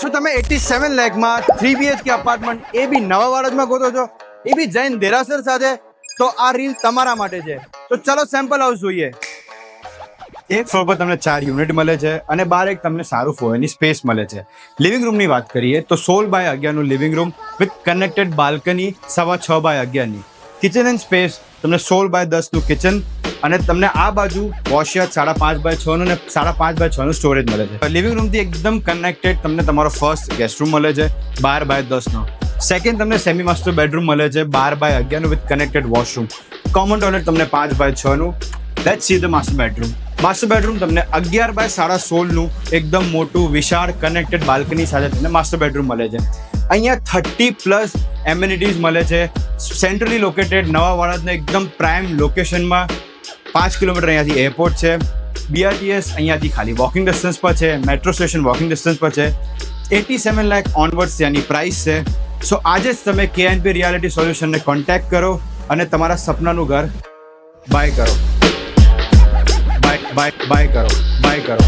શું તમે 87 લાખમાં 3 BHK apartment એ બી નવા વાડજમાં ગોતો છો, એ બી જૈન દેરાસર સાથે? તો આ રીલ તમારા માટે છે. તો ચલો સેમ્પલ હાઉસ જોઈએ. એક ફ્લોર પર તમને 4 યુનિટ મળે છે અને બહાર એક તમને સારું ફોરની સ્પેસ મળે છે. લિવિંગ રૂમની વાત કરીએ તો 16x11 નું living room with connected balcony 6x11 ની. કિચન એન્ડ સ્પેસ તમને 16x10 નું કિચન અને તમને આ બાજુ વોશિયાર્ડ 5.5x6 નું અને 5.5x6 નું સ્ટોરેજ મળે છે. લિવિંગ રૂમથી એકદમ કનેક્ટેડ તમને તમારો ફર્સ્ટ ગેસ્ટ રૂમ મળે છે 12x10 નો. સેકન્ડ તમને સેમી માસ્ટર બેડરૂમ મળે છે 12x11 નું with connected washroom. Common toilet તમને 5x6 નું. Let's see the master bedroom. Master bedroom તમને 11x16 નું એકદમ મોટું વિશાળ કનેક્ટેડ બાલ્કની સાથે તમને માસ્ટર બેડરૂમ મળે છે. અહીંયા 30+ એમ્યુનિટીઝ મળે છે. સેન્ટ્રલી લોકેટેડ નવા વાડજના એકદમ પ્રાઇમ લોકેશનમાં 5 કિલોમીટર અહીંયાથી એરપોર્ટ છે. BRTS અહીંયાથી ખાલી વોકિંગ ડિસ્ટન્સ પર છે. મેટ્રો સ્ટેશન વોકિંગ ડિસ્ટન્સ પર છે. 87 લાખ ઓનવર્ડ્સ ત્યાંની પ્રાઇસ છે. સો આજે જ તમે KNP રિયાલિટી સોલ્યુશનને કોન્ટેક્ટ કરો અને તમારા સપનાનું ઘર બાય કરો. બાય કરો.